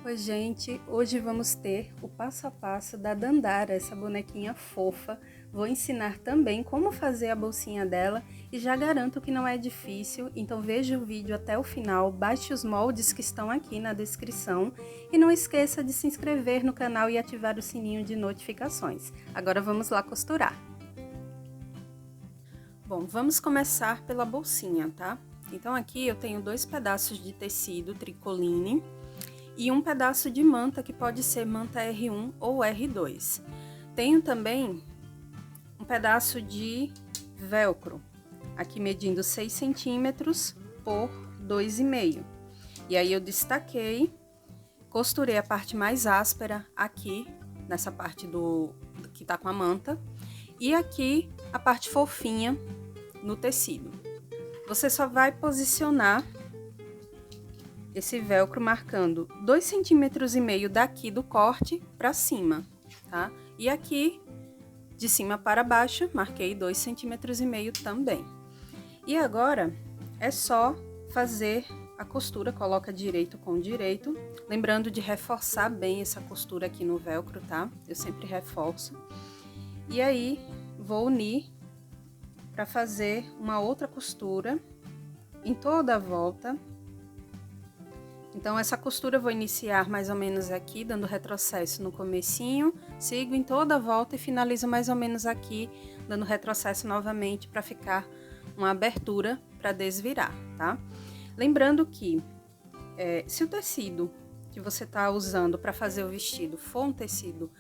Oi, gente! Hoje vamos ter o passo a passo da Dandara, essa bonequinha fofa. Vou ensinar também como fazer a bolsinha dela e já garanto que não é difícil, então veja o vídeo até o final, baixe os moldes que estão aqui na descrição e não esqueça de se inscrever no canal e ativar o sininho de notificações. Agora vamos lá costurar. Bom, vamos começar pela bolsinha, tá? Então aqui eu tenho 2 pedaços de tecido tricoline e um pedaço de manta, que pode ser manta R1 ou R2. Tenho também um pedaço de velcro, aqui medindo 6 centímetros por 2,5. E aí eu destaquei, costurei a parte mais áspera aqui, nessa parte que tá com a manta, e aqui a parte fofinha no tecido. Você só vai posicionar esse velcro marcando 2,5 centímetros daqui do corte para cima, tá? E aqui, de cima para baixo, marquei 2,5 centímetros também. E agora, é só fazer a costura, coloca direito com direito, lembrando de reforçar bem essa costura aqui no velcro, tá? Eu sempre reforço. E aí, vou unir para fazer uma outra costura em toda a volta. Então, essa costura eu vou iniciar mais ou menos aqui, dando retrocesso no comecinho, sigo em toda a volta e finalizo mais ou menos aqui, dando retrocesso novamente para ficar uma abertura para desvirar, tá? Lembrando que, se o tecido que você está usando para fazer o vestido for um tecido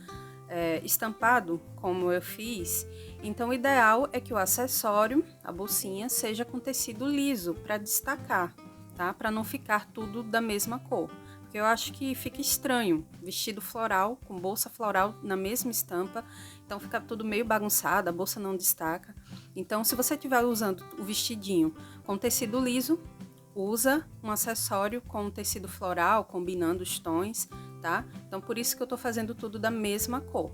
estampado, como eu fiz, então o ideal é que o acessório, a bolsinha, seja com tecido liso para destacar, tá? Para não ficar tudo da mesma cor, porque eu acho que fica estranho vestido floral com bolsa floral na mesma estampa, então fica tudo meio bagunçado, a bolsa não destaca. Então, se você estiver usando o vestidinho com tecido liso, usa um acessório com tecido floral, combinando os tons, tá? Então, por isso que eu tô fazendo tudo da mesma cor,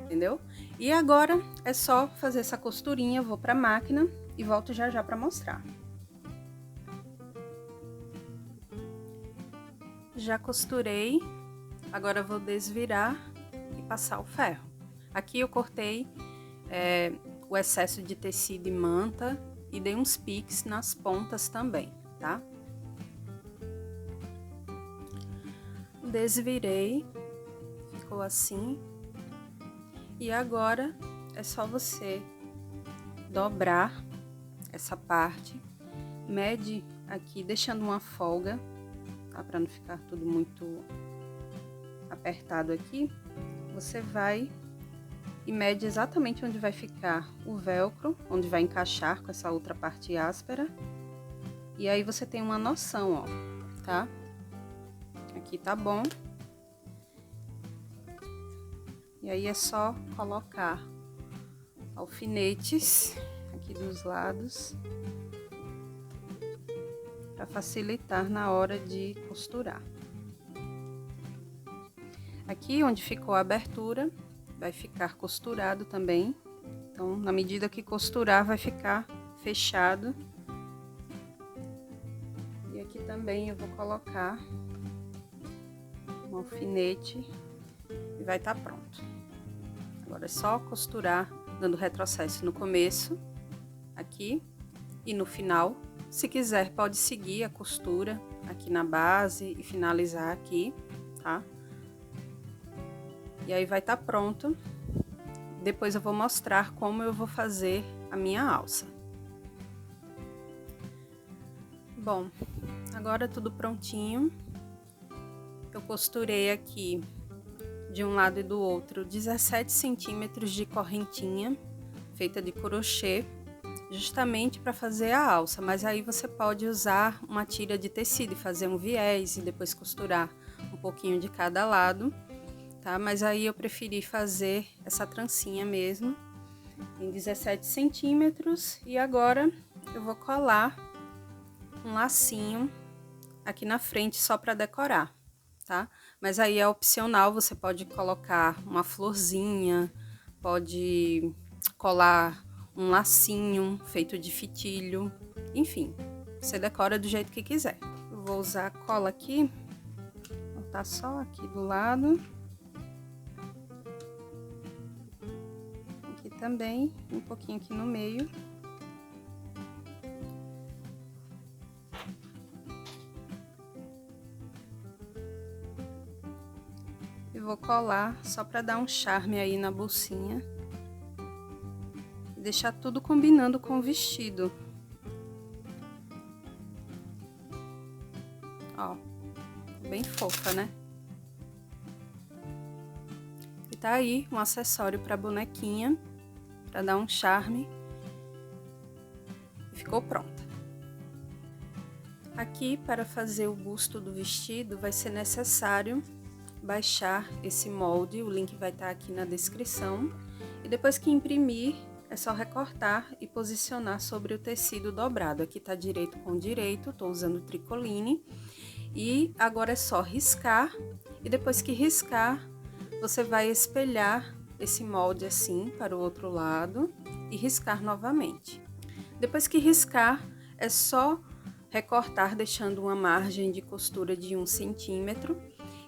entendeu? E agora é só fazer essa costurinha, vou pra máquina e volto já já pra mostrar. Já costurei, agora vou desvirar e passar o ferro. Aqui eu cortei o excesso de tecido e manta e dei uns piques nas pontas também, tá? Desvirei, ficou assim. E agora é só você dobrar essa parte, mede aqui, deixando uma folga, tá? Para não ficar tudo muito apertado aqui, você vai e mede exatamente onde vai ficar o velcro, onde vai encaixar com essa outra parte áspera. E aí você tem uma noção, ó, tá? Aqui tá bom. E aí é só colocar alfinetes aqui dos lados para facilitar na hora de costurar. Aqui onde ficou a abertura vai ficar costurado também, então na medida que costurar vai ficar fechado. E aqui também eu vou colocar um alfinete e vai estar pronto. Agora é só costurar dando retrocesso no começo aqui e no final. Se quiser pode seguir a costura aqui na base e finalizar aqui, tá? E aí vai estar pronto. Depois eu vou mostrar como eu vou fazer a minha alça. Bom, agora tudo prontinho. Eu costurei aqui de um lado e do outro 17 centímetros de correntinha feita de crochê, justamente para fazer a alça, mas aí você pode usar uma tira de tecido e fazer um viés e depois costurar um pouquinho de cada lado, tá? Mas aí eu preferi fazer essa trancinha mesmo, em 17 centímetros, e agora eu vou colar um lacinho aqui na frente só para decorar, tá? Mas aí é opcional, você pode colocar uma florzinha, pode colar um lacinho feito de fitilho, enfim, você decora do jeito que quiser. Eu vou usar a cola aqui, cortar só aqui do lado. Aqui também, um pouquinho aqui no meio. E vou colar só para dar um charme aí na bolsinha. Deixar tudo combinando com o vestido. Ó, bem fofa, né? E tá aí um acessório para bonequinha, para dar um charme. E ficou pronta. Aqui, para fazer o busto do vestido, vai ser necessário baixar esse molde, o link vai estar aqui na descrição. E depois que imprimir, é só recortar e posicionar sobre o tecido dobrado. Aqui tá direito com direito, tô usando tricoline. E agora é só riscar, e depois que riscar, você vai espelhar esse molde assim para o outro lado e riscar novamente. Depois que riscar, é só recortar deixando uma margem de costura de 1 centímetro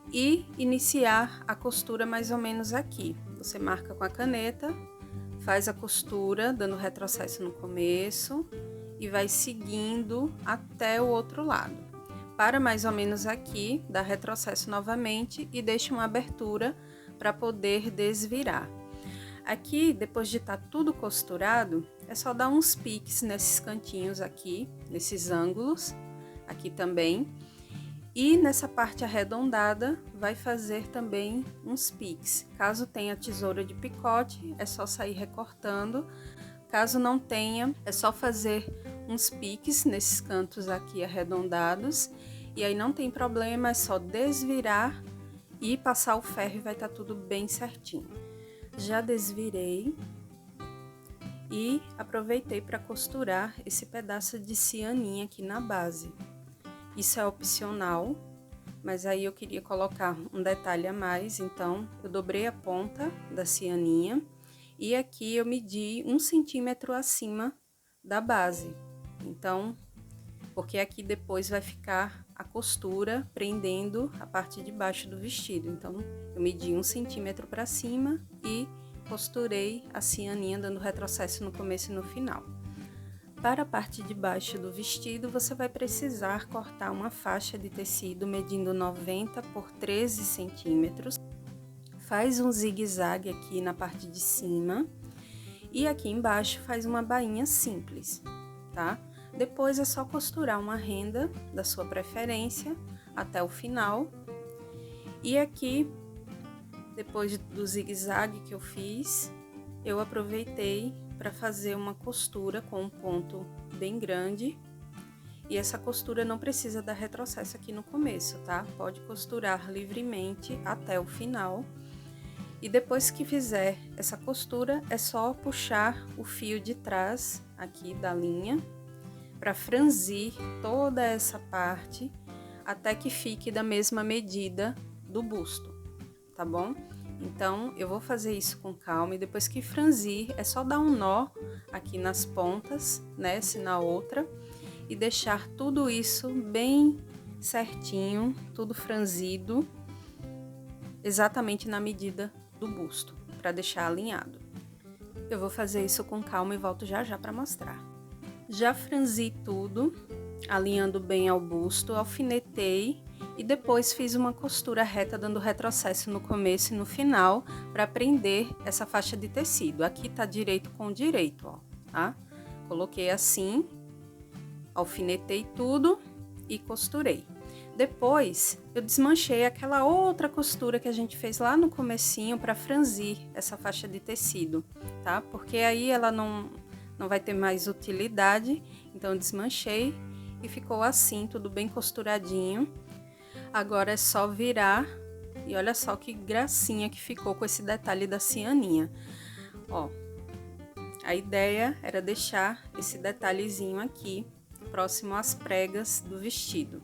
e iniciar a costura mais ou menos aqui. Você marca com a caneta, faz a costura dando retrocesso no começo e vai seguindo até o outro lado. Para mais ou menos aqui, dá retrocesso novamente e deixa uma abertura para poder desvirar. Aqui, depois de estar tudo costurado, é só dar uns piques nesses cantinhos aqui, nesses ângulos, aqui também. E nessa parte arredondada, vai fazer também uns piques. Caso tenha tesoura de picote, é só sair recortando. Caso não tenha, é só fazer uns piques nesses cantos aqui arredondados. E aí não tem problema, é só desvirar e passar o ferro e vai estar tudo bem certinho. Já desvirei e aproveitei para costurar esse pedaço de cianinha aqui na base. Isso é opcional, mas aí eu queria colocar um detalhe a mais, então eu dobrei a ponta da cianinha e aqui eu medi 1 centímetro acima da base. Então, porque aqui depois vai ficar a costura prendendo a parte de baixo do vestido. Então, eu medi 1 centímetro para cima e costurei a cianinha dando retrocesso no começo e no final. Para a parte de baixo do vestido, você vai precisar cortar uma faixa de tecido medindo 90 por 13 centímetros. Faz um zigue-zague aqui na parte de cima e aqui embaixo faz uma bainha simples, tá? Depois é só costurar uma renda da sua preferência até o final. E aqui, depois do zigue-zague que eu fiz, eu aproveitei para fazer uma costura com um ponto bem grande. E essa costura não precisa dar retrocesso aqui no começo, tá? Pode costurar livremente até o final. E depois que fizer essa costura, é só puxar o fio de trás aqui da linha para franzir toda essa parte até que fique da mesma medida do busto, tá bom? Então, eu vou fazer isso com calma e depois que franzir, é só dar um nó aqui nas pontas, né, se na outra, e deixar tudo isso bem certinho, tudo franzido, exatamente na medida do busto, para deixar alinhado. Eu vou fazer isso com calma e volto já já para mostrar. Já franzi tudo, alinhando bem ao busto, alfinetei e depois fiz uma costura reta dando retrocesso no começo e no final para prender essa faixa de tecido. Aqui tá direito com direito, ó, tá? Coloquei assim, alfinetei tudo e costurei. Depois eu desmanchei aquela outra costura que a gente fez lá no comecinho para franzir essa faixa de tecido, tá? Porque aí ela não vai ter mais utilidade, então eu desmanchei e ficou assim, tudo bem costuradinho. Agora é só virar e olha só que gracinha que ficou com esse detalhe da cianinha. Ó, a ideia era deixar esse detalhezinho aqui, próximo às pregas do vestido,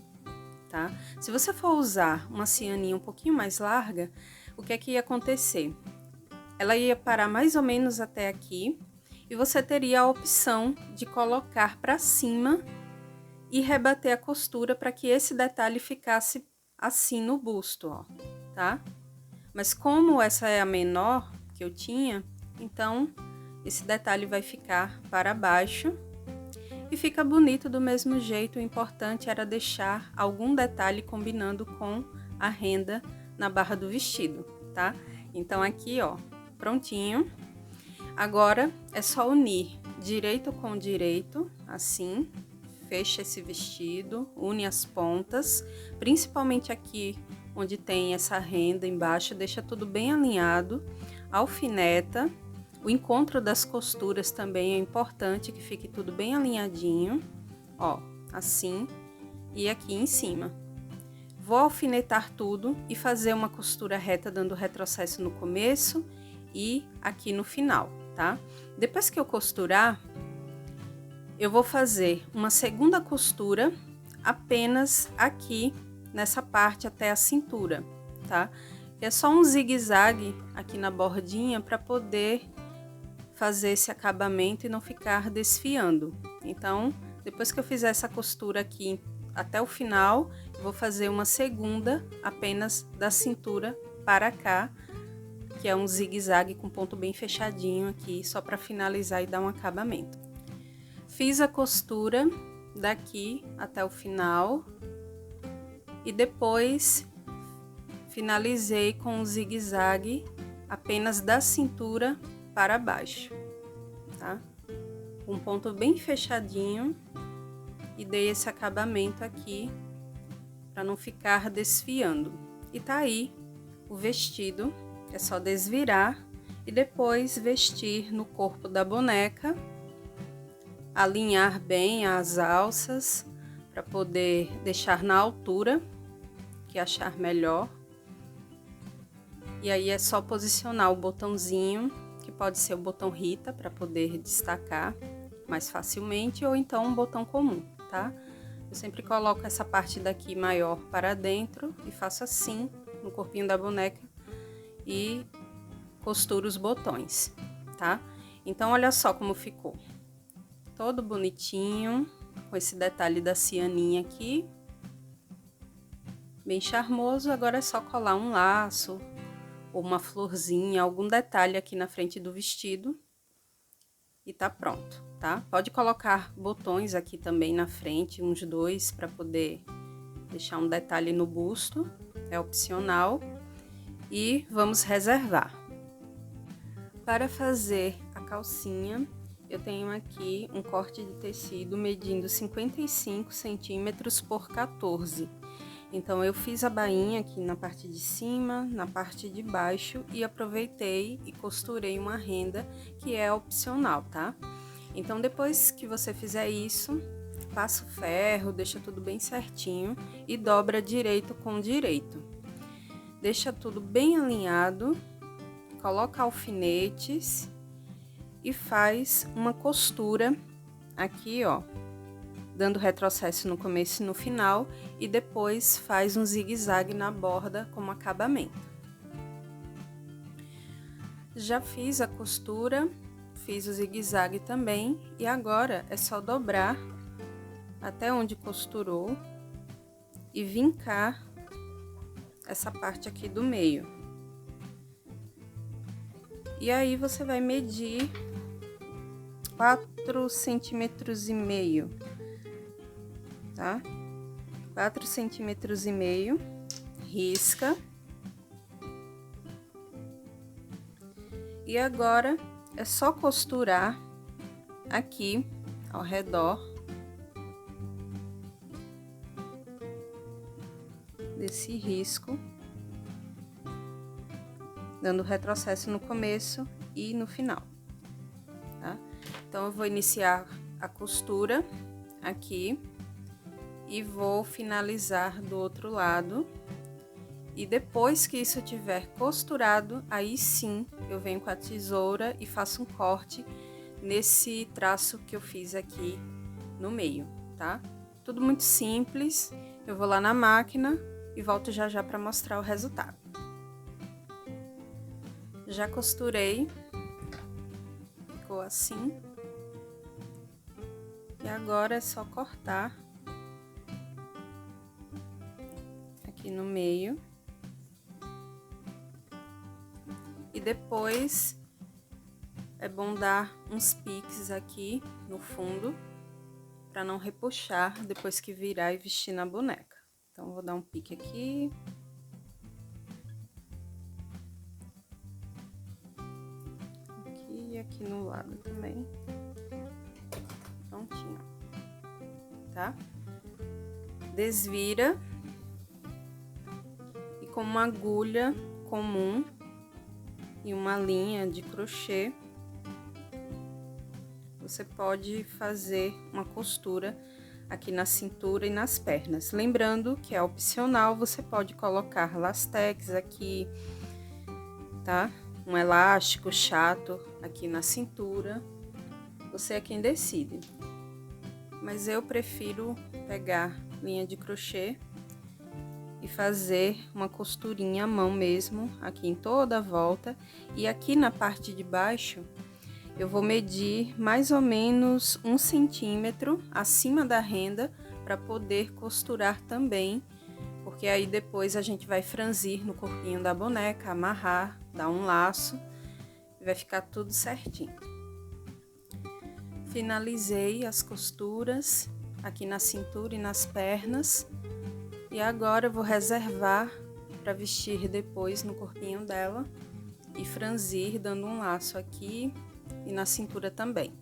tá? Se você for usar uma cianinha um pouquinho mais larga, o que é que ia acontecer? Ela ia parar mais ou menos até aqui, e você teria a opção de colocar para cima e rebater a costura para que esse detalhe ficasse assim no busto, ó, tá? Mas como essa é a menor que eu tinha, então esse detalhe vai ficar para baixo e fica bonito do mesmo jeito. O importante era deixar algum detalhe combinando com a renda na barra do vestido, tá? Então aqui, ó, prontinho. Agora é só unir direito com direito, assim, fecha esse vestido, une as pontas, principalmente aqui onde tem essa renda embaixo, deixa tudo bem alinhado, alfineta. O encontro das costuras também é importante, que fique tudo bem alinhadinho, ó, assim, e aqui em cima. Vou alfinetar tudo e fazer uma costura reta, dando retrocesso no começo e aqui no final, tá? Depois que eu costurar, eu vou fazer uma segunda costura apenas aqui nessa parte até a cintura, tá? É só um zigue-zague aqui na bordinha para poder fazer esse acabamento e não ficar desfiando. Então, depois que eu fizer essa costura aqui até o final, eu vou fazer uma segunda apenas da cintura para cá, que é um zigue-zague com ponto bem fechadinho aqui, só para finalizar e dar um acabamento. Fiz a costura daqui até o final e depois finalizei com um zigue-zague apenas da cintura para baixo, tá? Um ponto bem fechadinho e dei esse acabamento aqui para não ficar desfiando. E tá aí o vestido, é só desvirar e depois vestir no corpo da boneca, alinhar bem as alças para poder deixar na altura que achar melhor. E aí é só posicionar o botãozinho, que pode ser o botão Rita, para poder destacar mais facilmente, ou então um botão comum, tá? Eu sempre coloco essa parte daqui maior para dentro e faço assim no corpinho da boneca e costuro os botões, tá? Então, olha só como ficou. Todo bonitinho, com esse detalhe da cianinha aqui. Bem charmoso. Agora é só colar um laço ou uma florzinha, algum detalhe aqui na frente do vestido e tá pronto, tá? Pode colocar botões aqui também na frente, uns 2, para poder deixar um detalhe no busto, é opcional. E vamos reservar. Para fazer a calcinha, eu tenho aqui um corte de tecido medindo 55 centímetros por 14. Então, eu fiz a bainha aqui na parte de cima, na parte de baixo e aproveitei e costurei uma renda que é opcional, tá? Então, depois que você fizer isso, passa o ferro, deixa tudo bem certinho e dobra direito com direito. Deixa tudo bem alinhado, coloca alfinetes e faz uma costura aqui, ó, dando retrocesso no começo e no final, e depois faz um zigue-zague na borda como acabamento. Já fiz a costura, fiz o zigue-zague também, e agora é só dobrar até onde costurou e vincar essa parte aqui do meio. E aí você vai medir 4,5 centímetros, tá? 4,5 centímetros, risca. E agora é só costurar aqui ao redor desse risco, dando retrocesso no começo e no final, tá? Então, eu vou iniciar a costura aqui e vou finalizar do outro lado. E depois que isso tiver costurado, aí sim eu venho com a tesoura e faço um corte nesse traço que eu fiz aqui no meio, tá? Tudo muito simples. Eu vou lá na máquina e volto já já para mostrar o resultado. Já costurei, ficou assim. E agora é só cortar aqui aqui no meio. E depois é bom dar uns piques aqui no fundo, para não repuxar depois que virar e vestir na boneca. Então, vou dar um pique aqui. Aqui e aqui no lado também. Prontinho. Tá? Desvira. E com uma agulha comum e uma linha de crochê, você pode fazer uma costura aqui na cintura e nas pernas. Lembrando que é opcional, você pode colocar lastex aqui, tá? Um elástico chato aqui na cintura, você é quem decide. Mas eu prefiro pegar linha de crochê e fazer uma costurinha à mão mesmo, aqui em toda a volta. E aqui na parte de baixo, eu vou medir mais ou menos 1 centímetro acima da renda para poder costurar também, porque aí depois a gente vai franzir no corpinho da boneca, amarrar, dar um laço e vai ficar tudo certinho. Finalizei as costuras aqui na cintura e nas pernas e agora eu vou reservar para vestir depois no corpinho dela e franzir dando um laço aqui e na cintura também.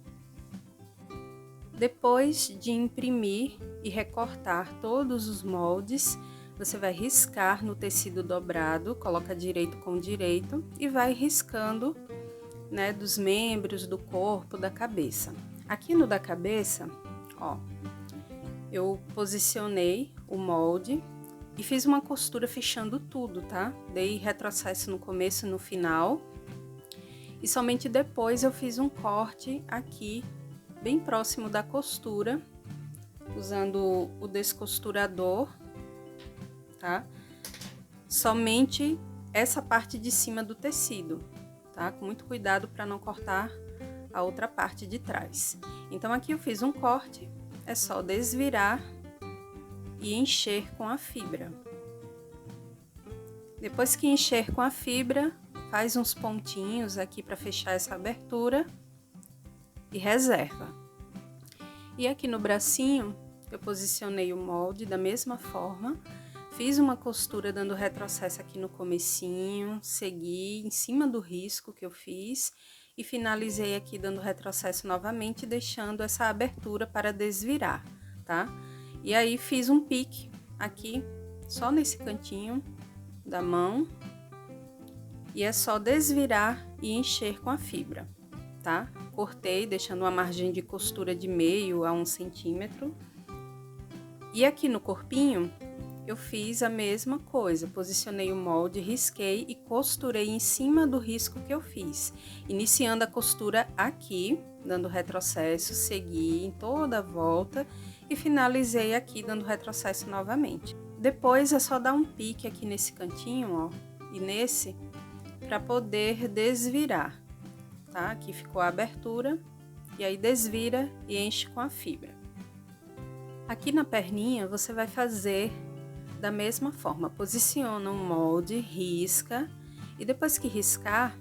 Depois de imprimir e recortar todos os moldes, você vai riscar no tecido dobrado, coloca direito com direito e vai riscando, né, dos membros, do corpo, da cabeça. Aqui no da cabeça, ó, eu posicionei o molde e fiz uma costura fechando tudo, tá? Dei retrocesso no começo e no final. E somente depois eu fiz um corte aqui, bem próximo da costura, usando o descosturador, tá? Somente essa parte de cima do tecido, tá? Com muito cuidado para não cortar a outra parte de trás. Então, aqui eu fiz um corte, é só desvirar e encher com a fibra. Depois que encher com a fibra, faz uns pontinhos aqui para fechar essa abertura e reserva. E aqui no bracinho, eu posicionei o molde da mesma forma, fiz uma costura dando retrocesso aqui no comecinho, segui em cima do risco que eu fiz e finalizei aqui dando retrocesso novamente, deixando essa abertura para desvirar, tá? E aí fiz um pique aqui, só nesse cantinho da mão. E é só desvirar e encher com a fibra, tá? Cortei, deixando uma margem de costura de meio a 1 centímetro. E aqui no corpinho, eu fiz a mesma coisa. Posicionei o molde, risquei e costurei em cima do risco que eu fiz. Iniciando a costura aqui, dando retrocesso, segui em toda a volta e finalizei aqui, dando retrocesso novamente. Depois é só dar um pique aqui nesse cantinho, ó, e nesse, para poder desvirar, tá? Aqui ficou a abertura, e aí desvira e enche com a fibra. Aqui na perninha, você vai fazer da mesma forma, posiciona o molde, risca, e depois que riscar,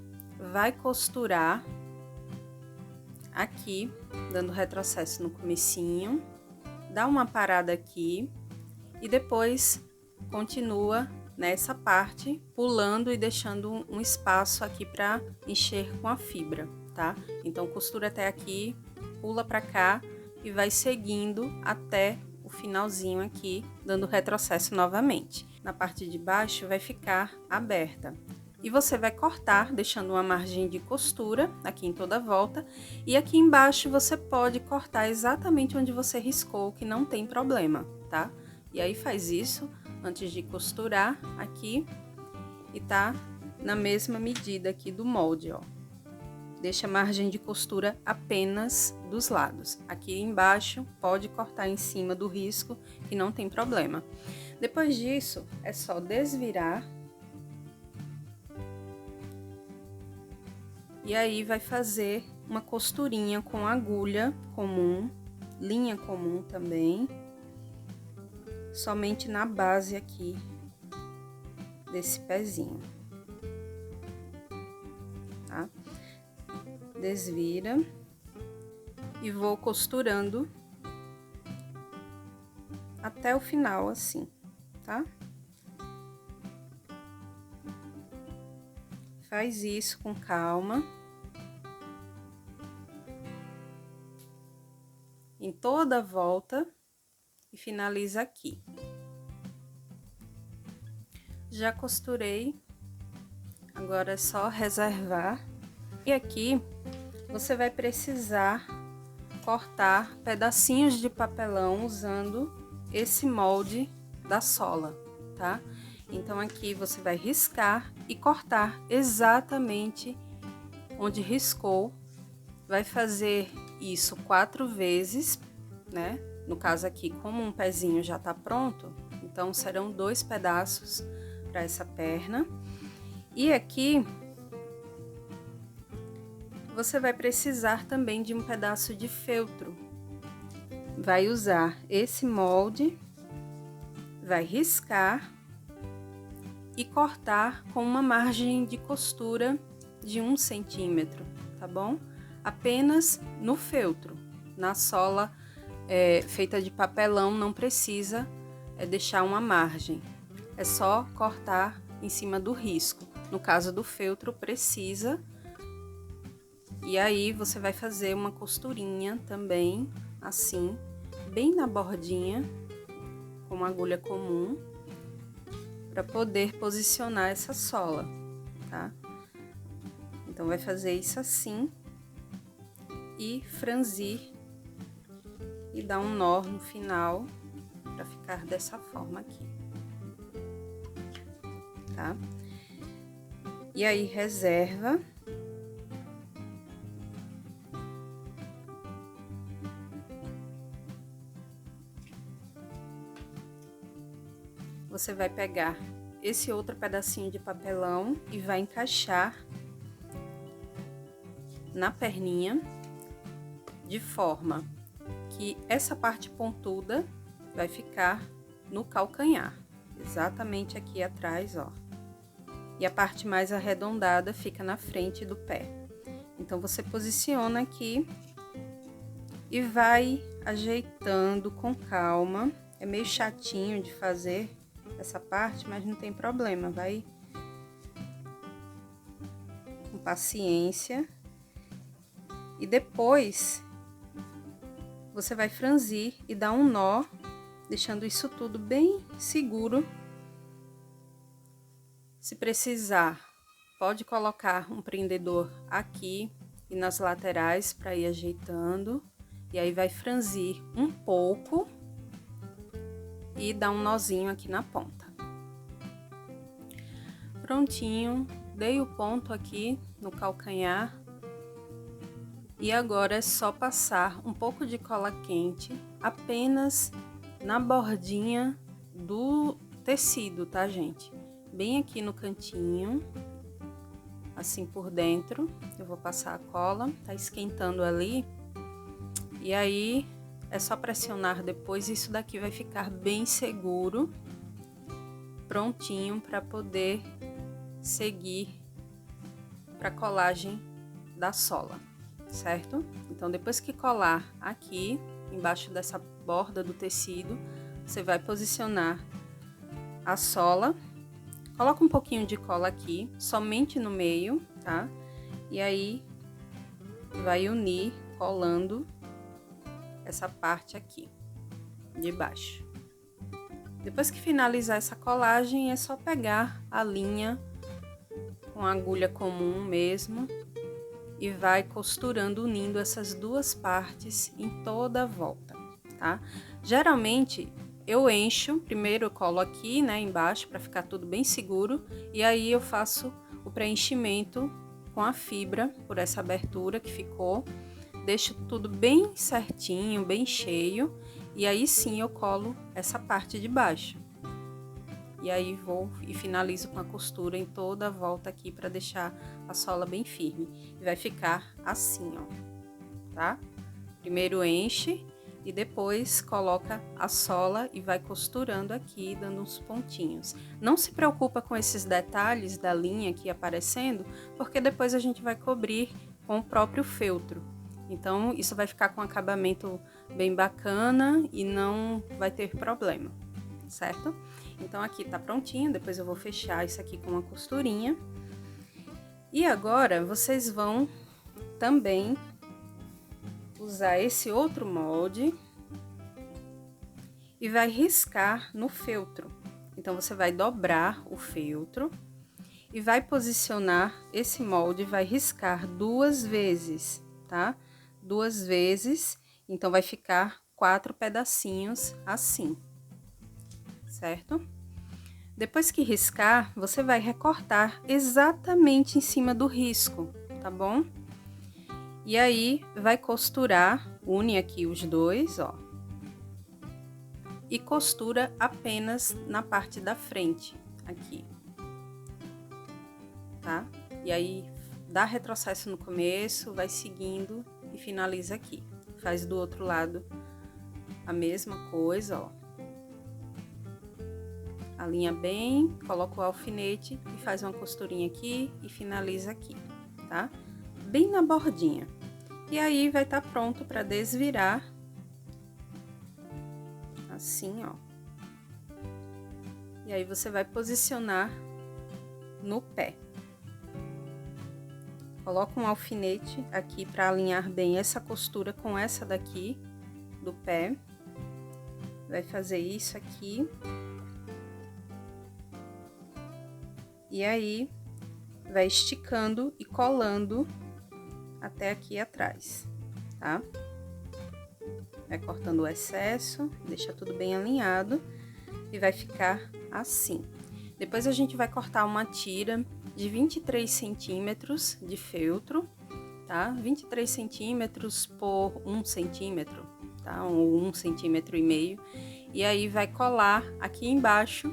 vai costurar aqui, dando retrocesso no comecinho, dá uma parada aqui, e depois continua nessa parte, pulando e deixando um espaço aqui para encher com a fibra, tá? Então, costura até aqui, pula para cá e vai seguindo até o finalzinho aqui, dando retrocesso novamente. Na parte de baixo vai ficar aberta. E você vai cortar, deixando uma margem de costura aqui em toda a volta. E aqui embaixo você pode cortar exatamente onde você riscou, que não tem problema, tá? E aí faz isso antes de costurar aqui e tá na mesma medida aqui do molde, ó. Deixa a margem de costura apenas dos lados. Aqui embaixo pode cortar em cima do risco, que não tem problema. Depois disso, é só desvirar. E aí vai fazer uma costurinha com agulha comum, linha comum também. Somente na base aqui desse pezinho, tá? Desvira e vou costurando até o final, assim, tá? Faz isso com calma. Em toda a volta e finaliza aqui. Já costurei, agora é só reservar. E aqui você vai precisar cortar pedacinhos de papelão usando esse molde da sola, tá? Então aqui você vai riscar e cortar exatamente onde riscou. Vai fazer isso 4 vezes, né? No caso aqui, como um pezinho já tá pronto, então serão 2 pedaços para essa perna. E aqui você vai precisar também de um pedaço de feltro. Vai usar esse molde, vai riscar e cortar com uma margem de costura de 1 centímetro, tá bom? Apenas no feltro. Na sola feita de papelão não precisa deixar uma margem, é só cortar em cima do risco. No caso do feltro precisa. E aí você vai fazer uma costurinha também, assim, bem na bordinha, com uma agulha comum, para poder posicionar essa sola, tá? Então vai fazer isso assim e franzir e dar um nó no final para ficar dessa forma aqui, tá? E aí reserva. Você vai pegar esse outro pedacinho de papelão e vai encaixar na perninha de forma que essa parte pontuda vai ficar no calcanhar, exatamente aqui atrás, ó. E a parte mais arredondada fica na frente do pé. Então você posiciona aqui e vai ajeitando com calma. É meio chatinho de fazer essa parte, mas não tem problema, vai com paciência. E depois você vai franzir e dar um nó, deixando isso tudo bem seguro. Se precisar, pode colocar um prendedor aqui e nas laterais para ir ajeitando. E aí vai franzir um pouco e dar um nozinho aqui na ponta. Prontinho, dei o ponto aqui no calcanhar. E agora é só passar um pouco de cola quente apenas na bordinha do tecido, tá, gente? Bem aqui no cantinho, assim por dentro. Eu vou passar a cola, tá esquentando ali. E aí é só pressionar depois, isso daqui vai ficar bem seguro, prontinho para poder seguir para colagem da sola, certo? Então depois que colar aqui embaixo dessa borda do tecido, você vai posicionar a sola, coloca um pouquinho de cola aqui, somente no meio, tá? E aí vai unir colando essa parte aqui de baixo. Depois que finalizar essa colagem, é só pegar a linha com a agulha comum mesmo e vai costurando, unindo essas duas partes em toda a volta, tá? Geralmente eu encho, primeiro eu colo aqui, né, embaixo para ficar tudo bem seguro, e aí eu faço o preenchimento com a fibra por essa abertura que ficou. Deixo tudo bem certinho, bem cheio, e aí sim eu colo essa parte de baixo. E aí vou e finalizo com a costura em toda a volta aqui para deixar a sola bem firme. E vai ficar assim, ó, tá? Primeiro enche, e depois coloca a sola e vai costurando aqui, dando uns pontinhos. Não se preocupa com esses detalhes da linha aqui aparecendo, porque depois a gente vai cobrir com o próprio feltro. Então, isso vai ficar com um acabamento bem bacana e não vai ter problema, certo? Então, aqui tá prontinho, depois eu vou fechar isso aqui com uma costurinha. E agora, vocês vão também usar esse outro molde e vai riscar no feltro. Então, você vai dobrar o feltro e vai posicionar esse molde, vai riscar 2 vezes, tá? 2 vezes, então vai ficar 4 pedacinhos assim, certo? Depois que riscar, você vai recortar exatamente em cima do risco, tá bom? E aí, vai costurar, une aqui os dois, ó. E costura apenas na parte da frente, aqui. Tá? E aí, dá retrocesso no começo, vai seguindo e finaliza aqui. Faz do outro lado a mesma coisa, ó. Alinha bem, coloca o alfinete e faz uma costurinha aqui e finaliza aqui, tá? Bem na bordinha. E aí, vai estar pronto para desvirar. Assim, ó. E aí, você vai posicionar no pé. Coloca um alfinete aqui para alinhar bem essa costura com essa daqui do pé. Vai fazer isso aqui. E aí, vai esticando e colando até aqui atrás, tá? Vai cortando o excesso, deixa tudo bem alinhado e vai ficar assim. Depois a gente vai cortar uma tira de 23 centímetros de feltro, tá? 23 centímetros por 1 centímetro, tá? Ou 1,5 centímetro. E aí vai colar aqui embaixo,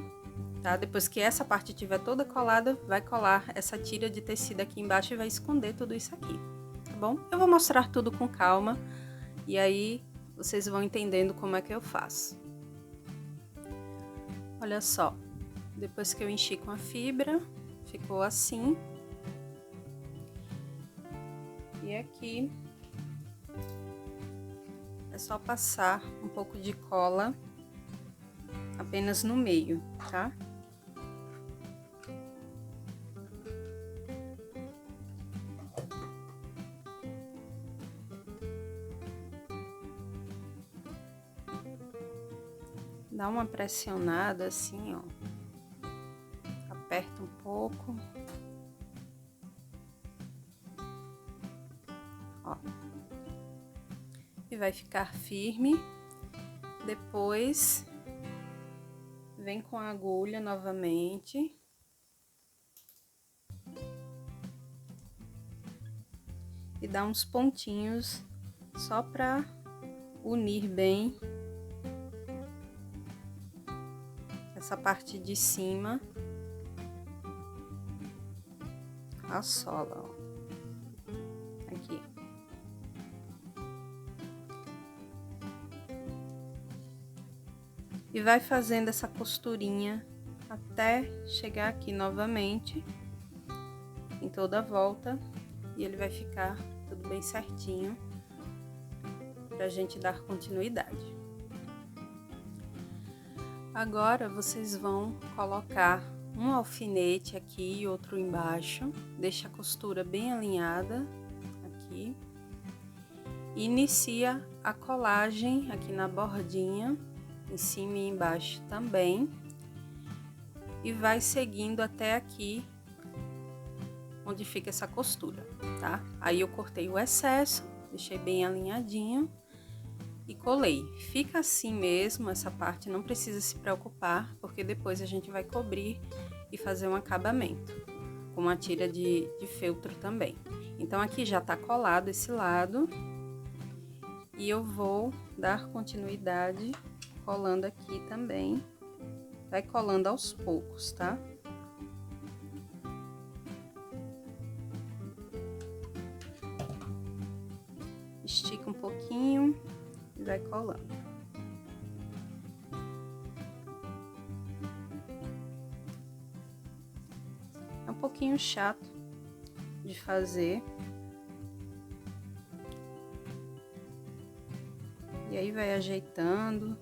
tá? Depois que essa parte estiver toda colada, vai colar essa tira de tecido aqui embaixo e vai esconder tudo isso aqui, tá bom? Eu vou mostrar tudo com calma e aí vocês vão entendendo como é que eu faço. Olha só, depois que eu enchi com a fibra, ficou assim. E aqui é só passar um pouco de cola apenas no meio, tá? Dá uma pressionada assim, ó. Aperta um pouco. Ó. E vai ficar firme. Depois, vem com a agulha novamente. E dá uns pontinhos só pra unir bem essa parte de cima, a sola, ó, aqui. E vai fazendo essa costurinha até chegar aqui novamente, em toda a volta, e ele vai ficar tudo bem certinho, pra gente dar continuidade. Agora, vocês vão colocar um alfinete aqui e outro embaixo, deixa a costura bem alinhada aqui, e inicia a colagem aqui na bordinha, em cima e embaixo também, e vai seguindo até aqui, onde fica essa costura, tá? Aí eu cortei o excesso, deixei bem alinhadinho, e colei. Fica assim mesmo, essa parte não precisa se preocupar, porque depois a gente vai cobrir e fazer um acabamento, com uma tira de feltro também. Então, aqui já tá colado esse lado, e eu vou dar continuidade colando aqui também. Vai colando aos poucos, tá? Estica um pouquinho. e vai colando. É um pouquinho chato de fazer. E aí vai ajeitando.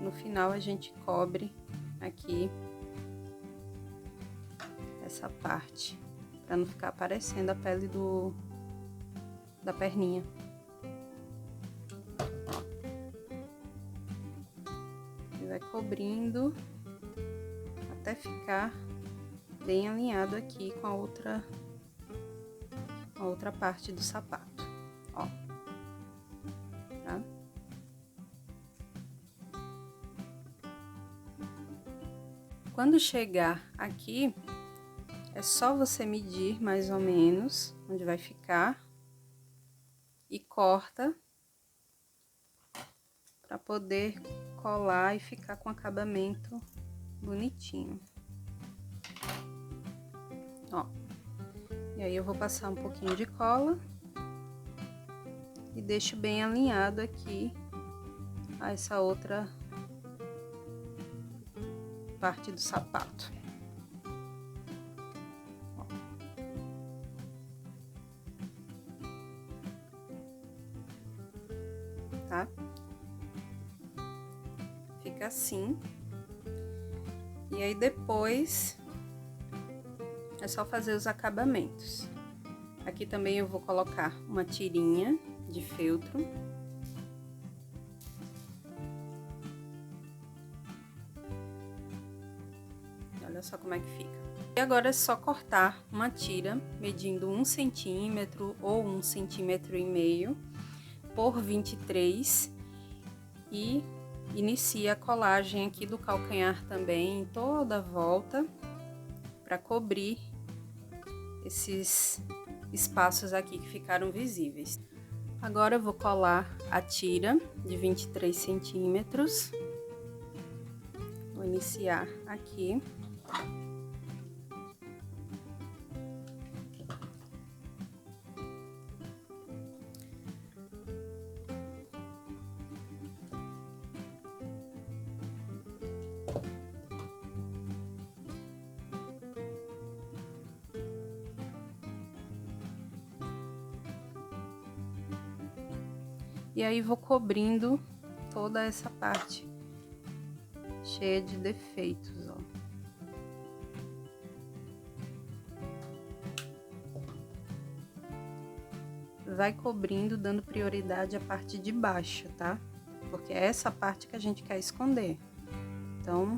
No final a gente cobre aqui essa parte, para não ficar aparecendo a pele da perninha. Ó. E vai cobrindo até ficar bem alinhado aqui com a outra parte do sapato, ó. Tá? Quando chegar aqui, é só você medir mais ou menos onde vai ficar e corta para poder colar e ficar com acabamento bonitinho. Ó. E aí eu vou passar um pouquinho de cola e deixo bem alinhado aqui a essa outra parte do sapato. Ó. Tá? Fica assim. E aí depois é só fazer os acabamentos. Aqui também eu vou colocar uma tirinha de feltro. Olha só como é que fica. E agora é só cortar uma tira medindo 1 centímetro ou 1,5 centímetros por 23 e inicia a colagem aqui do calcanhar também em toda a volta para cobrir esses espaços aqui que ficaram visíveis. Agora eu vou colar a tira de 23 centímetros. Vou iniciar aqui. E aí vou cobrindo toda essa parte cheia de defeitos, ó. Vai cobrindo, dando prioridade à parte de baixo, tá? Porque é essa parte que a gente quer esconder. Então,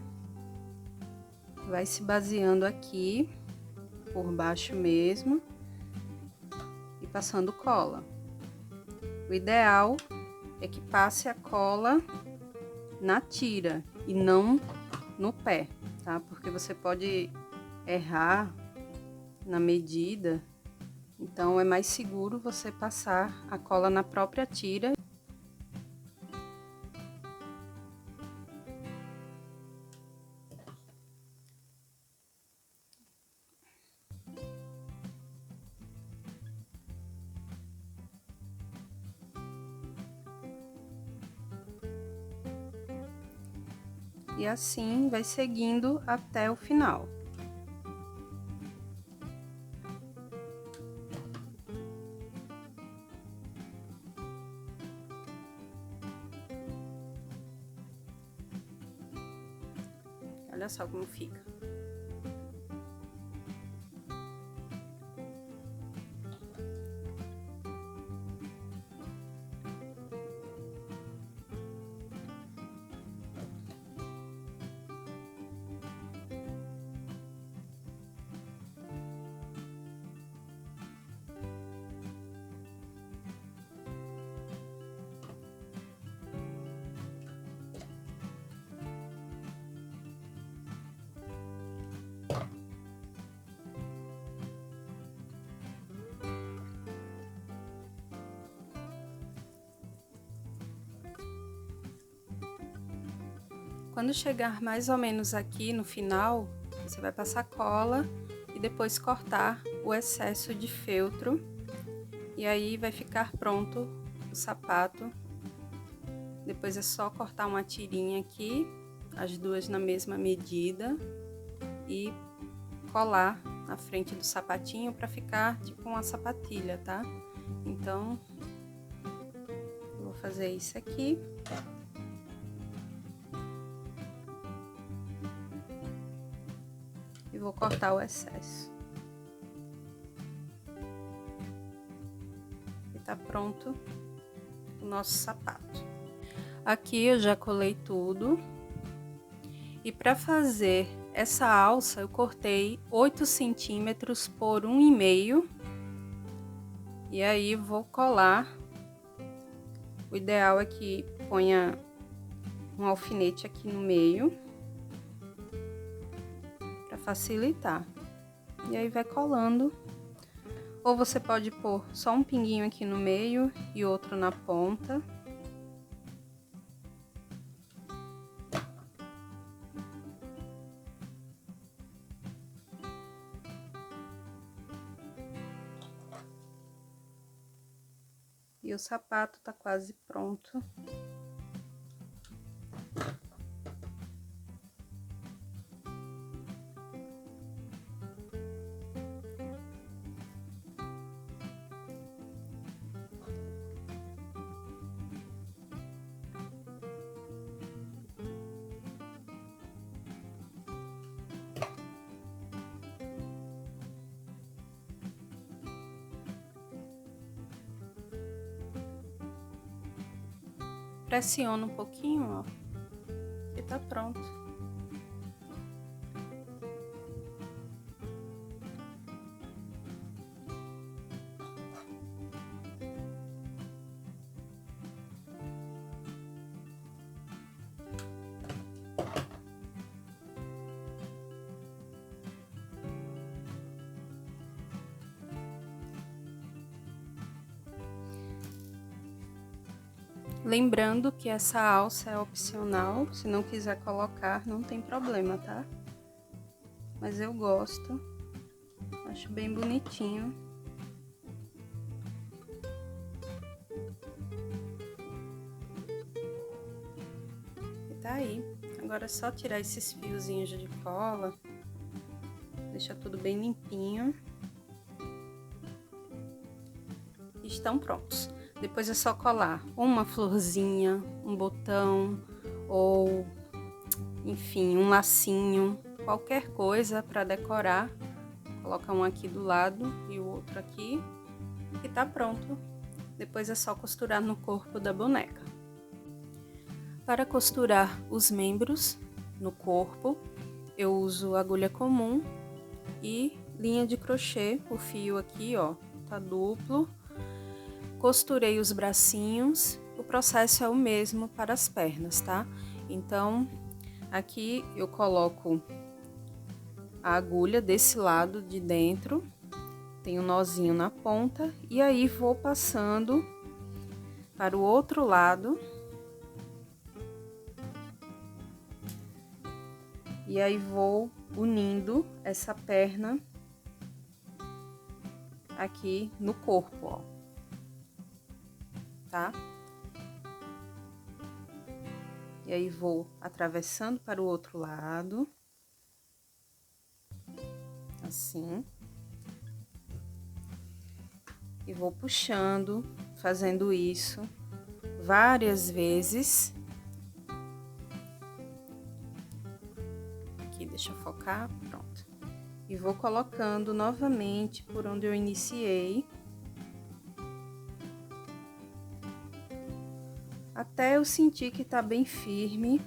vai se baseando aqui, por baixo mesmo, e passando cola. O ideal é que passe a cola na tira e não no pé, tá? Porque você pode errar na medida, então é mais seguro você passar a cola na própria tira. E assim vai seguindo até o final. Olha só como fica. Quando chegar mais ou menos aqui no final, você vai passar cola e depois cortar o excesso de feltro. E aí vai ficar pronto o sapato Depois é só cortar uma tirinha aqui, as duas na mesma medida, e colar na frente do sapatinho para ficar tipo uma sapatilha, tá? Então, eu vou fazer isso aqui. E vou cortar o excesso. E tá pronto o nosso sapato. Aqui eu já colei tudo. E para fazer essa alça, eu cortei 8 centímetros por 1,5. E aí vou colar. O ideal é que ponha um alfinete aqui no meio, para facilitar. E aí vai colando. Ou você pode pôr só um pinguinho aqui no meio e outro na ponta. E o sapato tá quase pronto. Pressiona um pouquinho, ó, e tá pronto. Lembrando que essa alça é opcional, se não quiser colocar, não tem problema, tá? Mas eu gosto, acho bem bonitinho. E tá aí. Agora é só tirar esses fiozinhos de cola, deixa tudo bem limpinho. E estão prontos. Depois é só colar uma florzinha, um botão ou, enfim, um lacinho, qualquer coisa para decorar. Coloca um aqui do lado e o outro aqui e tá pronto. Depois é só costurar no corpo da boneca. Para costurar os membros no corpo, eu uso agulha comum e linha de crochê. O fio aqui, ó, tá duplo. Costurei os bracinhos, o processo é o mesmo para as pernas, tá? Então, aqui eu coloco a agulha desse lado de dentro, tem um nozinho na ponta, e aí vou passando para o outro lado. E aí vou unindo essa perna aqui no corpo, ó. Tá? E aí vou atravessando para o outro lado, assim, e vou puxando, fazendo isso várias vezes. Aqui, deixa eu focar, pronto. E vou colocando novamente por onde eu iniciei. Até eu sentir que tá bem firme,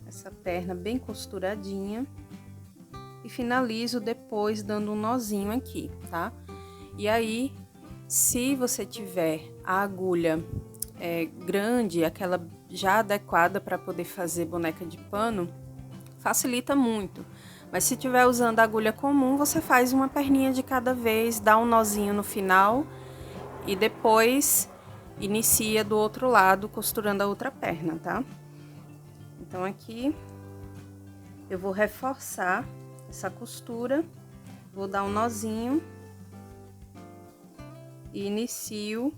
essa perna bem costuradinha, e finalizo depois dando um nozinho aqui, tá? E aí, se você tiver a agulha grande, aquela já adequada para poder fazer boneca de pano, facilita muito. Mas se tiver usando a agulha comum, você faz uma perninha de cada vez, dá um nozinho no final e depois inicia do outro lado, costurando a outra perna, tá? Então, aqui eu vou reforçar essa costura, vou dar um nozinho e inicio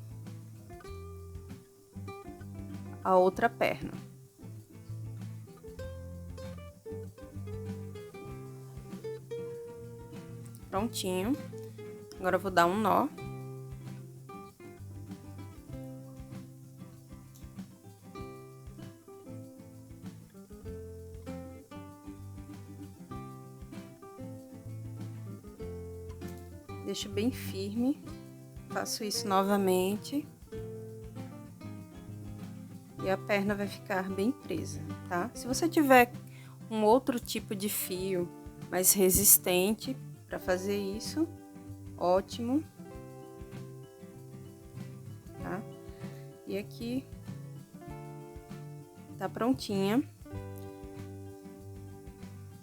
a outra perna. Prontinho. Agora eu vou dar um nó. Deixo bem firme. Faço isso novamente. E a perna vai ficar bem presa, tá? Se você tiver um outro tipo de fio mais resistente para fazer isso, ótimo. Tá? E aqui tá prontinha.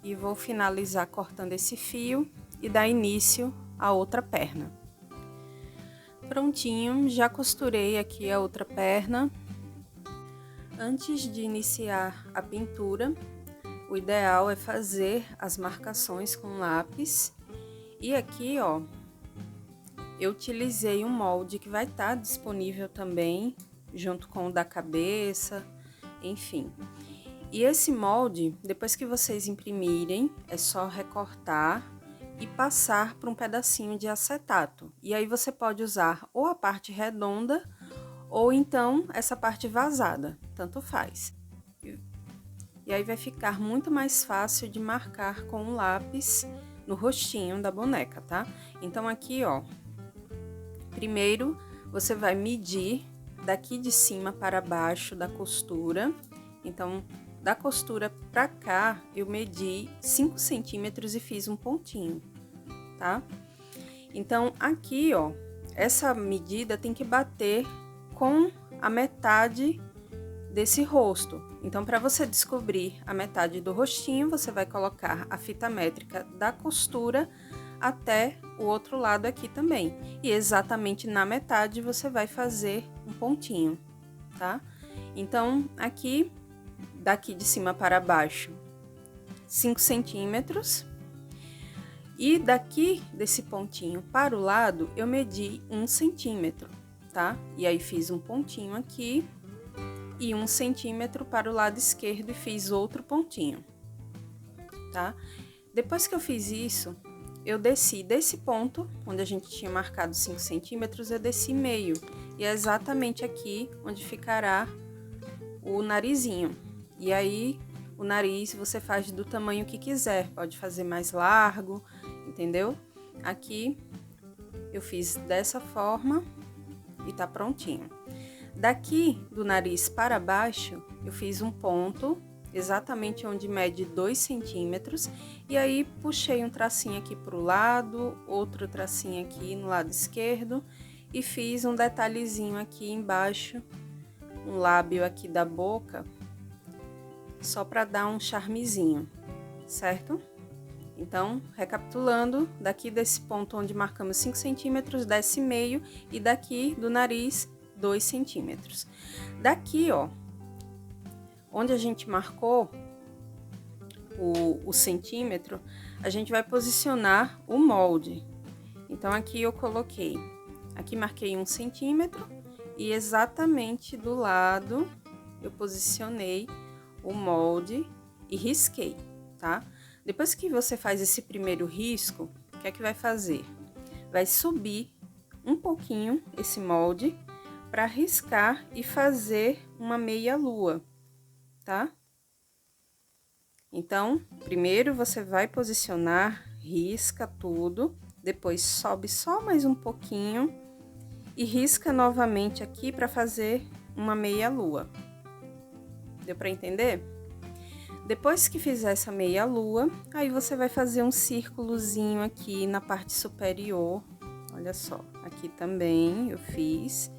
E vou finalizar cortando esse fio e dar início à outra perna. Prontinho, já costurei aqui a outra perna. Antes de iniciar a pintura, o ideal é fazer as marcações com lápis. E aqui, ó, eu utilizei um molde que vai estar disponível também, junto com o da cabeça, enfim. E esse molde, depois que vocês imprimirem, é só recortar e passar por um pedacinho de acetato. E aí você pode usar ou a parte redonda ou então essa parte vazada, tanto faz. E aí vai ficar muito mais fácil de marcar com um lápis no rostinho da boneca, tá? Então aqui, ó, primeiro você vai medir daqui de cima para baixo da costura. Então, da costura pra cá, eu medi 5 centímetros e fiz um pontinho, tá? Então, aqui, ó, essa medida tem que bater com a metade desse rosto. Então, para você descobrir a metade do rostinho, você vai colocar a fita métrica da costura até o outro lado aqui também. E exatamente na metade você vai fazer um pontinho, tá? Então, aqui, daqui de cima para baixo, 5 centímetros. E daqui desse pontinho para o lado, eu medi 1 centímetro, tá? E aí fiz um pontinho aqui e 1 centímetro para o lado esquerdo e fiz outro pontinho, tá? Depois que eu fiz isso, eu desci desse ponto, onde a gente tinha marcado 5 centímetros, eu desci meio. E é exatamente aqui onde ficará o narizinho. E aí, o nariz você faz do tamanho que quiser, pode fazer mais largo, entendeu? Aqui eu fiz dessa forma e tá prontinho. Daqui do nariz para baixo, eu fiz um ponto, exatamente onde mede 2 centímetros, e aí puxei um tracinho aqui pro lado, outro tracinho aqui no lado esquerdo, e fiz um detalhezinho aqui embaixo, um lábio aqui da boca, só para dar um charmezinho, certo? Então, recapitulando, daqui desse ponto onde marcamos 5 centímetros, desce meio, e daqui do nariz, 2 centímetros. Daqui, ó, onde a gente marcou o centímetro, a gente vai posicionar o molde. Então, aqui eu coloquei, aqui marquei 1 centímetro, e exatamente do lado eu posicionei o molde e risquei, tá? Depois que você faz esse primeiro risco, o que é que vai fazer? Vai subir um pouquinho esse molde para riscar e fazer uma meia lua, tá? Então, primeiro você vai posicionar, risca tudo, depois sobe só mais um pouquinho e risca novamente aqui para fazer uma meia lua. Deu para entender? Depois que fizer essa meia lua, aí você vai fazer um círculozinho aqui na parte superior. Olha só, aqui também eu fiz.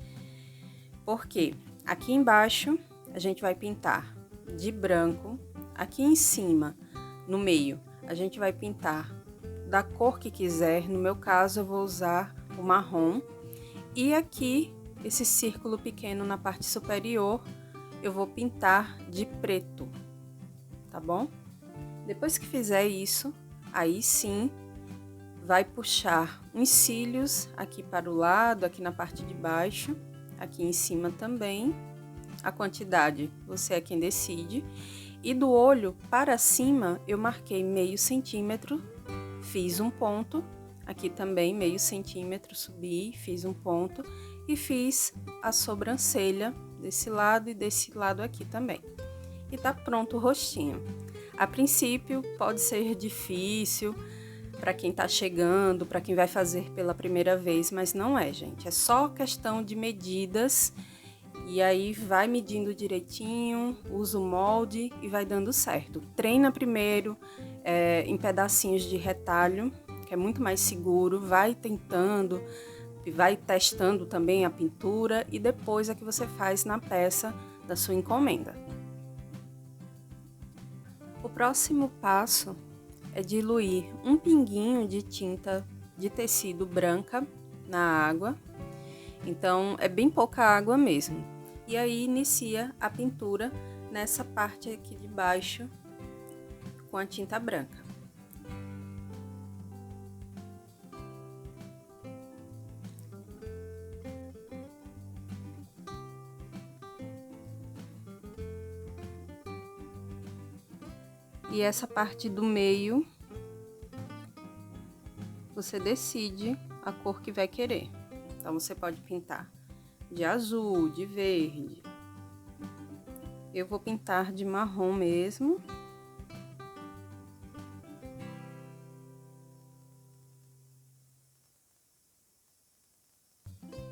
Porque aqui embaixo a gente vai pintar de branco, aqui em cima, no meio, a gente vai pintar da cor que quiser. No meu caso, eu vou usar o marrom. E aqui, esse círculo pequeno na parte superior, eu vou pintar de preto, tá bom? Depois que fizer isso, aí sim, vai puxar uns cílios aqui para o lado, aqui na parte de baixo, aqui em cima também, a quantidade você é quem decide. E do olho para cima eu marquei meio centímetro, fiz um ponto, aqui também meio centímetro, subi, fiz um ponto e fiz a sobrancelha desse lado e desse lado aqui também. E tá pronto o rostinho. A princípio pode ser difícil para quem tá chegando, para quem vai fazer pela primeira vez, mas não é, gente. É só questão de medidas. E aí vai medindo direitinho, usa o molde e vai dando certo. Treina primeiro em pedacinhos de retalho, que é muito mais seguro. Vai tentando, vai testando também a pintura e depois é que você faz na peça da sua encomenda. O próximo passo é diluir um pinguinho de tinta de tecido branca na água. Então é bem pouca água mesmo. E aí inicia a pintura nessa parte aqui de baixo com a tinta branca. E essa parte do meio, você decide a cor que vai querer. Então você pode pintar de azul, de verde. Eu vou pintar de marrom mesmo.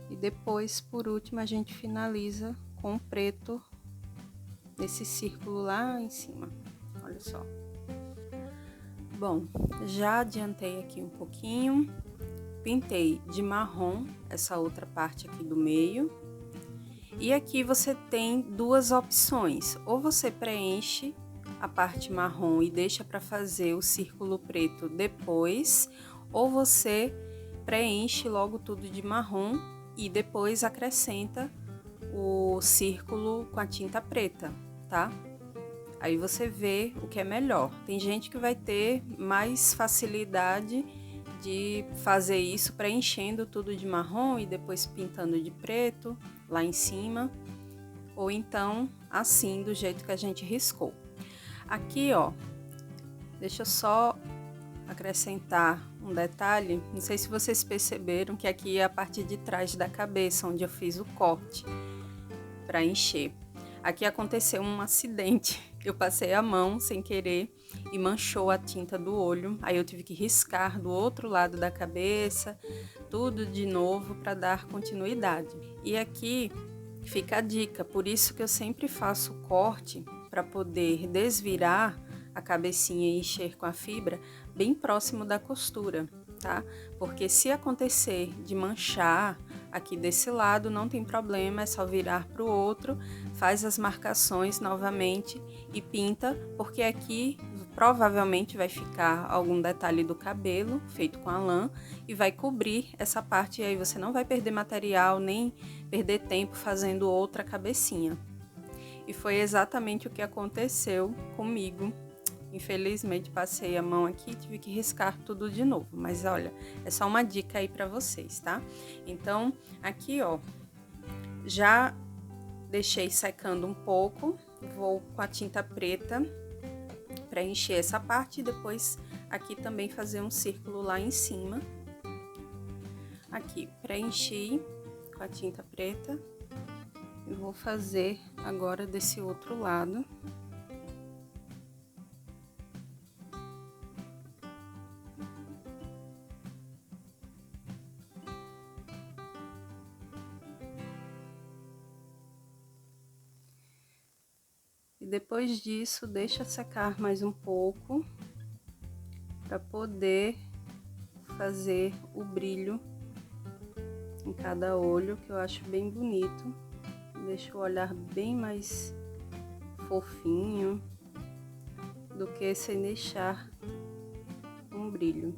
E depois, por último, a gente finaliza com o preto nesse círculo lá em cima. Olha só. Bom, já adiantei aqui um pouquinho. Pintei de marrom essa outra parte aqui do meio. E aqui você tem duas opções. Ou você preenche a parte marrom e deixa para fazer o círculo preto depois, ou você preenche logo tudo de marrom e depois acrescenta o círculo com a tinta preta, tá? Aí você vê o que é melhor. Tem gente que vai ter mais facilidade de fazer isso preenchendo tudo de marrom e depois pintando de preto lá em cima, ou então assim, do jeito que a gente riscou. Aqui, ó, deixa eu só acrescentar um detalhe, não sei se vocês perceberam que aqui é a parte de trás da cabeça, onde eu fiz o corte para encher. Aqui aconteceu um acidente, eu passei a mão sem querer e manchou a tinta do olho, aí eu tive que riscar do outro lado da cabeça, tudo de novo para dar continuidade. E aqui fica a dica, por isso que eu sempre faço o corte para poder desvirar a cabecinha e encher com a fibra bem próximo da costura, tá? Porque se acontecer de manchar aqui desse lado, não tem problema, é só virar para o outro, faz as marcações novamente e pinta, porque aqui provavelmente vai ficar algum detalhe do cabelo feito com a lã e vai cobrir essa parte, e aí você não vai perder material nem perder tempo fazendo outra cabecinha. E foi exatamente o que aconteceu comigo. Infelizmente passei a mão aqui e tive que riscar tudo de novo, mas olha, é só uma dica aí para vocês, tá? Então, aqui ó, já deixei secando um pouco, vou com a tinta preta preencher essa parte e depois aqui também fazer um círculo lá em cima. Aqui, preenchi com a tinta preta e vou fazer agora desse outro lado. E depois disso, deixa secar mais um pouco para poder fazer o brilho em cada olho, que eu acho bem bonito. Deixa o olhar bem mais fofinho do que sem deixar um brilho.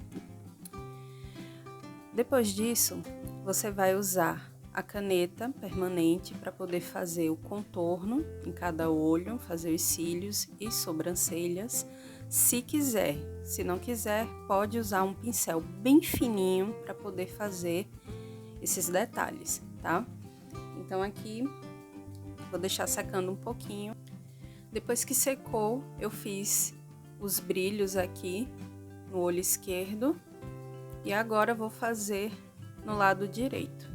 Depois disso, você vai usar a caneta permanente para poder fazer o contorno em cada olho, fazer os cílios e sobrancelhas, se quiser. Se não quiser, pode usar um pincel bem fininho para poder fazer esses detalhes, tá? Então aqui Vou deixar secando um pouquinho. Depois que secou, eu fiz os brilhos aqui no olho esquerdo. E agora vou fazer no lado direito.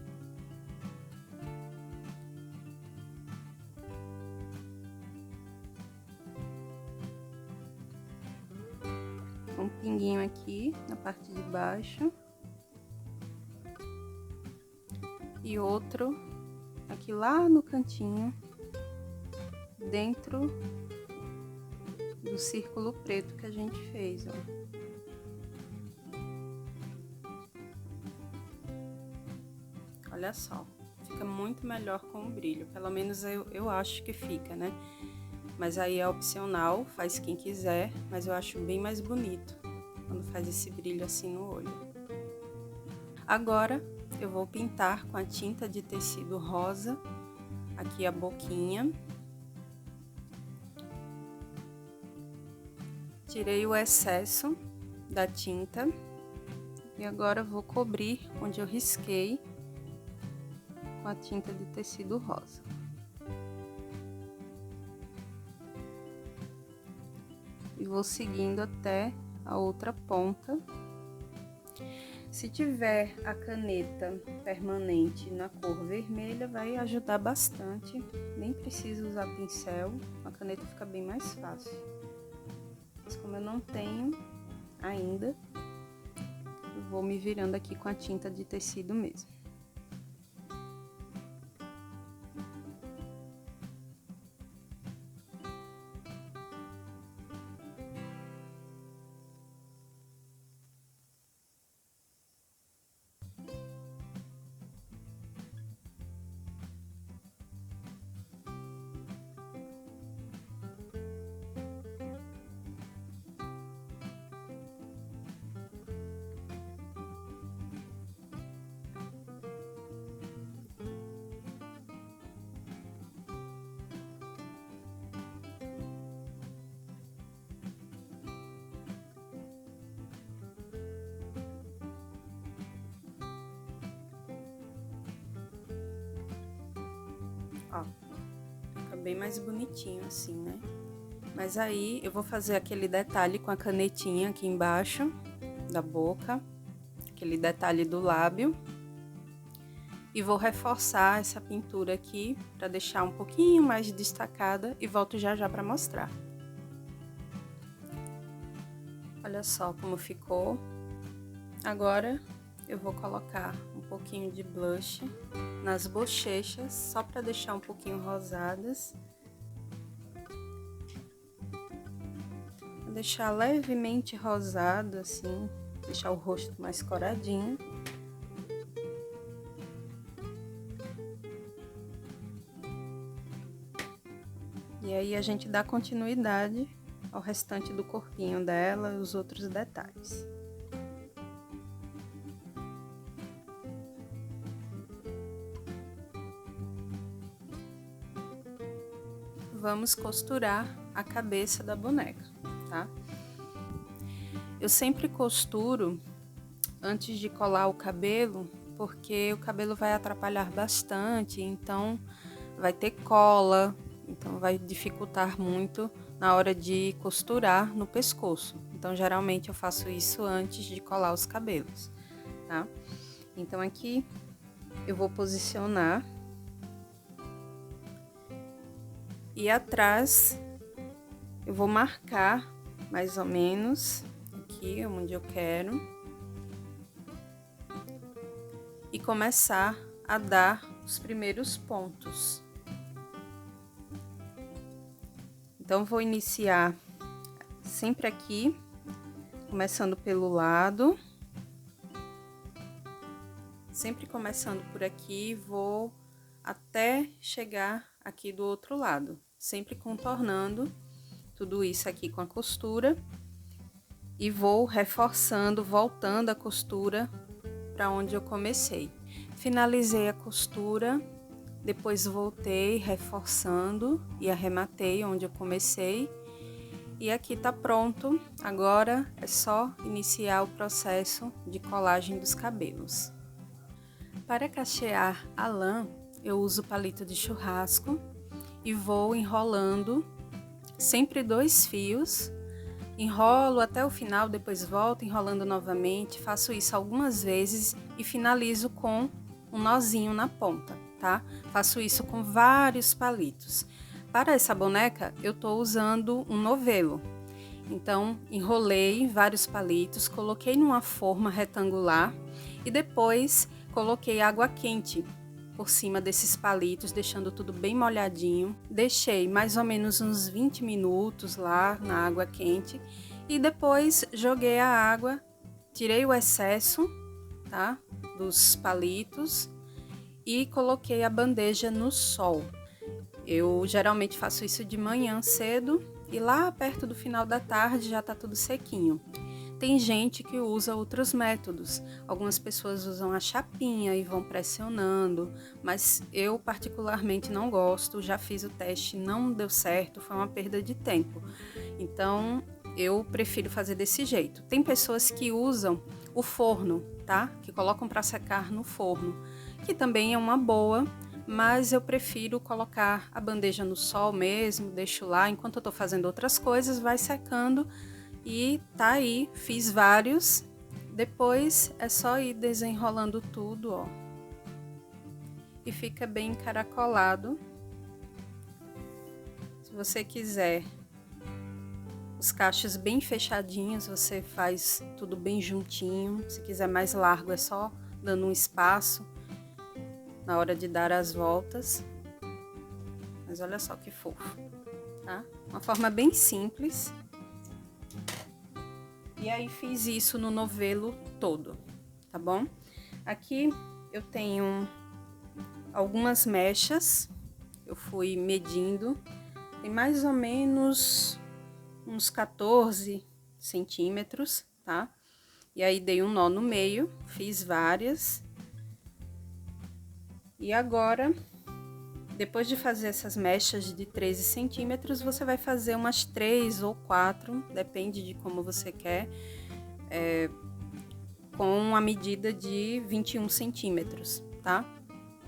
Um pinguinho aqui na parte de baixo. E outro aqui lá no cantinho, dentro do círculo preto que a gente fez, ó. Olha só, fica muito melhor com o brilho, pelo menos eu acho que fica, né? Mas aí é opcional, faz quem quiser, mas eu acho bem mais bonito quando faz esse brilho assim no olho. Agora eu vou pintar com a tinta de tecido rosa aqui a boquinha. Tirei o excesso da tinta e agora vou cobrir onde eu risquei com a tinta de tecido rosa. E vou seguindo até a outra ponta. Se tiver a caneta permanente na cor vermelha, vai ajudar bastante. Nem precisa usar pincel, a caneta fica bem mais fácil. Mas como eu não tenho ainda, eu vou me virando aqui com a tinta de tecido mesmo. Ó, fica bem mais bonitinho assim, né? Mas aí eu vou fazer aquele detalhe com a canetinha aqui embaixo da boca, aquele detalhe do lábio. E vou reforçar essa pintura aqui para deixar um pouquinho mais destacada e volto já já para mostrar. Olha só como ficou. Agora eu vou colocar um pouquinho de blush nas bochechas, só para deixar um pouquinho rosadas. Vou deixar levemente rosado assim, deixar o rosto mais coradinho. E aí a gente dá continuidade ao restante do corpinho dela e os outros detalhes. Vamos costurar a cabeça da boneca, tá? Eu sempre costuro antes de colar o cabelo, porque o cabelo vai atrapalhar bastante, então vai ter cola, então vai dificultar muito na hora de costurar no pescoço. Então geralmente eu faço isso antes de colar os cabelos, tá? Então aqui eu vou posicionar. E atrás eu vou marcar mais ou menos aqui onde eu quero e começar a dar os primeiros pontos. Então vou iniciar sempre aqui, começando pelo lado, sempre começando por aqui, vou até chegar aqui do outro lado, sempre contornando tudo isso aqui com a costura e vou reforçando, voltando a costura para onde eu comecei. Finalizei a costura, depois voltei reforçando e arrematei onde eu comecei. E aqui tá pronto, agora é só iniciar o processo de colagem dos cabelos. Para cachear a lã, eu uso palito de churrasco e vou enrolando sempre 2 fios. Enrolo até o final, depois volto enrolando novamente. Faço isso algumas vezes e finalizo com um nozinho na ponta, tá? Faço isso com vários palitos. Para essa boneca, eu tô usando um novelo. Então, enrolei vários palitos, coloquei numa forma retangular e depois coloquei água quente por cima desses palitos, deixando tudo bem molhadinho. Deixei mais ou menos uns 20 minutos lá na água quente e depois joguei a água, tirei o excesso, tá, dos palitos e coloquei a bandeja no sol. Eu geralmente faço isso de manhã cedo e lá perto do final da tarde já tá tudo sequinho. Tem gente que usa outros métodos. Algumas pessoas usam a chapinha e vão pressionando, mas eu particularmente não gosto. Já fiz o teste, não deu certo, foi uma perda de tempo. Então, eu prefiro fazer desse jeito. Tem pessoas que usam o forno, tá? Que colocam para secar no forno, que também é uma boa, mas eu prefiro colocar a bandeja no sol mesmo, deixo lá, enquanto eu tô fazendo outras coisas, vai secando. E tá aí, fiz vários. Depois é só ir desenrolando tudo, ó. E fica bem encaracolado. Se você quiser os cachos bem fechadinhos, você faz tudo bem juntinho. Se quiser mais largo, é só dando um espaço na hora de dar as voltas. Mas olha só que fofo, tá? Uma forma bem simples. E aí fiz isso no novelo todo, tá bom? Aqui eu tenho algumas mechas, eu fui medindo, tem mais ou menos uns 14 centímetros, tá? E aí dei um nó no meio, fiz várias. E agora, depois de fazer essas mechas de 13 centímetros, você vai fazer umas 3 ou 4, depende de como você quer, com a medida de 21 centímetros, tá?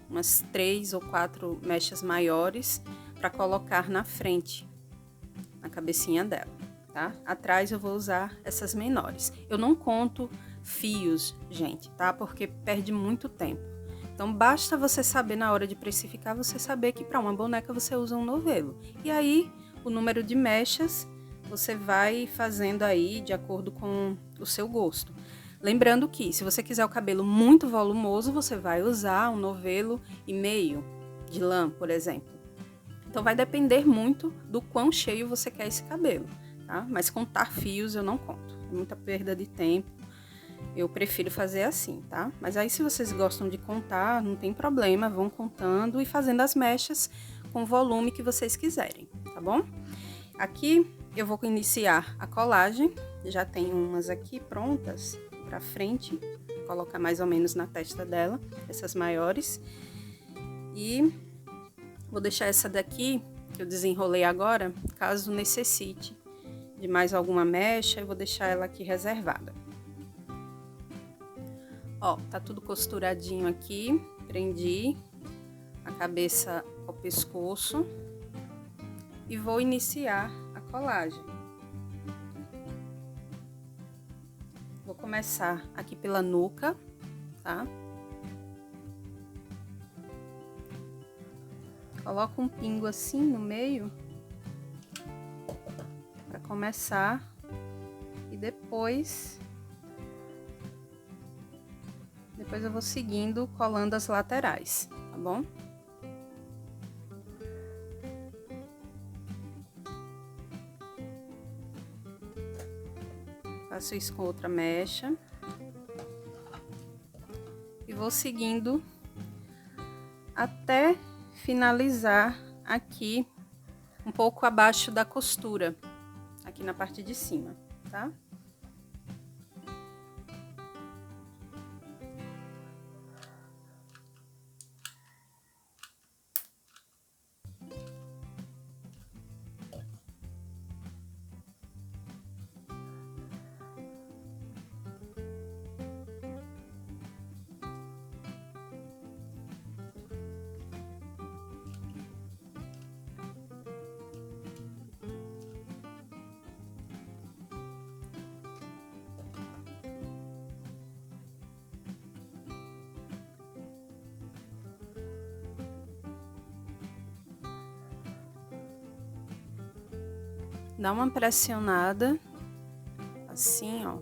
Umas 3 ou 4 mechas maiores para colocar na frente, na cabecinha dela, tá? Atrás eu vou usar essas menores. Eu não conto fios, gente, tá? Porque perde muito tempo. Então, basta você saber na hora de precificar, você saber que para uma boneca você usa um novelo. E aí, o número de mechas você vai fazendo aí de acordo com o seu gosto. Lembrando que, se você quiser o cabelo muito volumoso, você vai usar um novelo e meio de lã, por exemplo. Então, vai depender muito do quão cheio você quer esse cabelo, tá? Mas contar fios eu não conto. É muita perda de tempo. Eu prefiro fazer assim, tá? Mas aí se vocês gostam de contar, não tem problema, vão contando e fazendo as mechas com o volume que vocês quiserem, tá bom? Aqui eu vou iniciar a colagem, já tem umas aqui prontas pra frente, vou colocar mais ou menos na testa dela, essas maiores. E vou deixar essa daqui, que eu desenrolei agora, caso necessite de mais alguma mecha, eu vou deixar ela aqui reservada. Ó, tá tudo costuradinho aqui, prendi a cabeça ao pescoço e vou iniciar a colagem. Vou começar aqui pela nuca, tá? Coloco um pingo assim no meio para começar e depois eu vou seguindo, colando as laterais, tá bom? Faço isso com outra mecha. E vou seguindo até finalizar aqui, um pouco abaixo da costura, aqui na parte de cima, tá? Dá uma pressionada, assim, ó.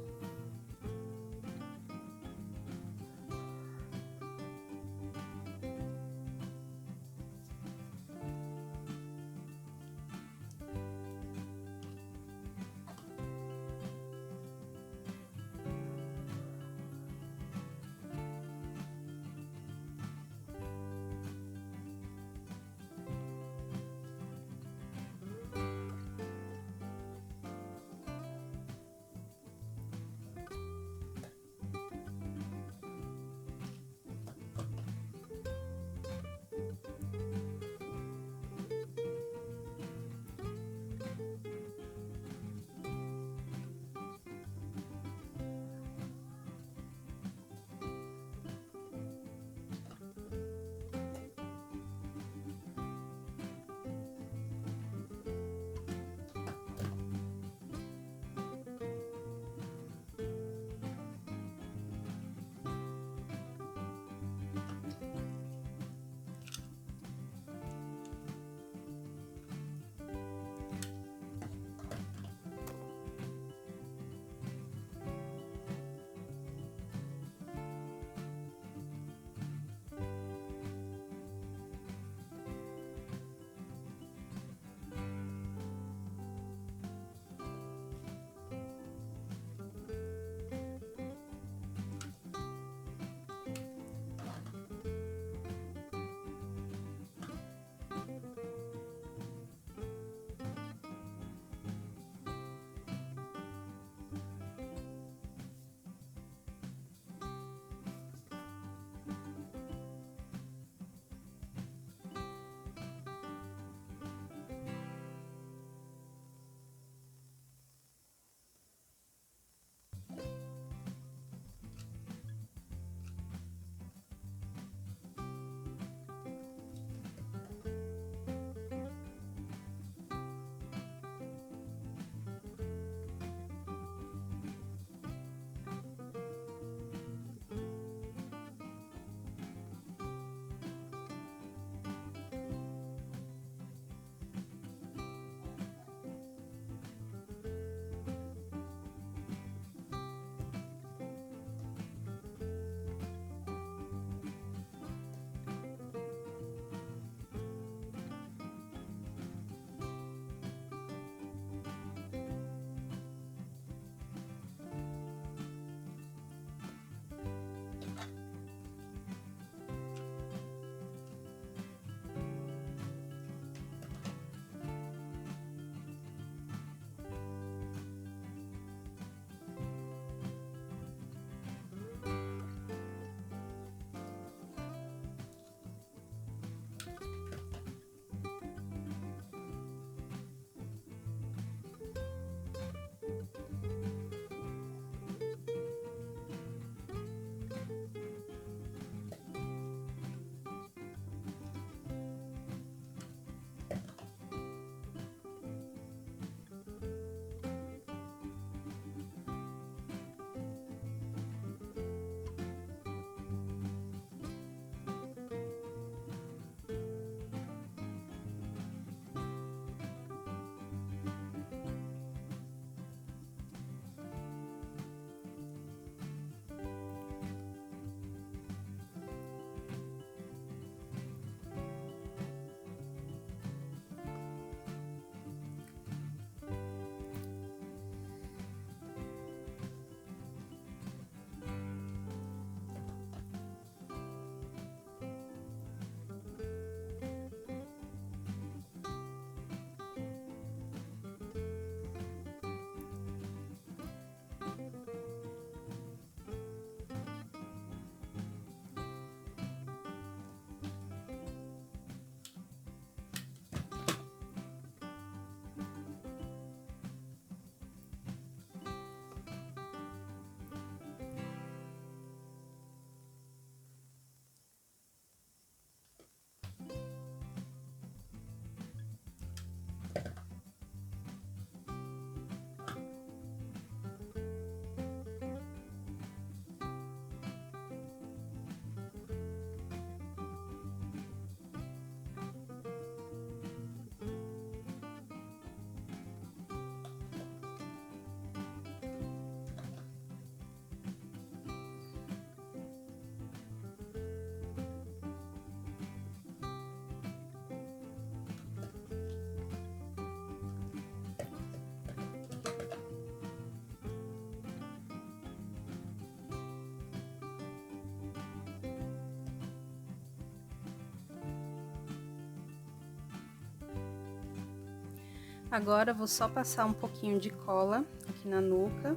Agora vou só passar um pouquinho de cola aqui na nuca,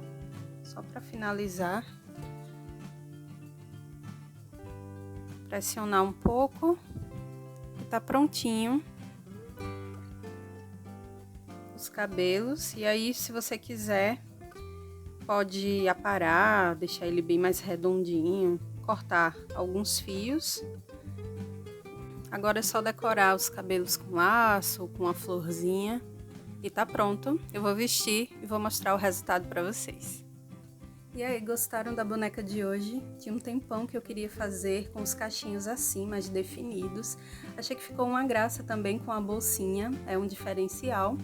só para finalizar. Pressionar um pouco e tá prontinho os cabelos. E aí, se você quiser, pode aparar, deixar ele bem mais redondinho, cortar alguns fios. Agora é só decorar os cabelos com laço, com uma florzinha e tá pronto. Eu vou vestir e vou mostrar o resultado para vocês. E aí, gostaram da boneca de hoje? Tinha um tempão que eu queria fazer com os cachinhos assim, mais definidos. Achei que ficou uma graça também com a bolsinha, é um diferencial.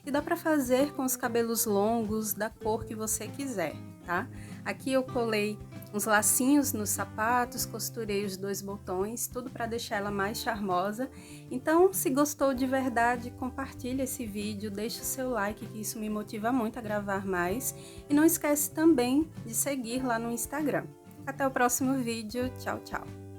E dá pra fazer com os cabelos longos, da cor que você quiser, tá? Aqui eu colei uns lacinhos nos sapatos, costurei os 2 botões, tudo para deixar ela mais charmosa. Então, se gostou de verdade, compartilha esse vídeo, deixa o seu like, que isso me motiva muito a gravar mais. E não esquece também de seguir lá no Instagram. Até o próximo vídeo, tchau, tchau!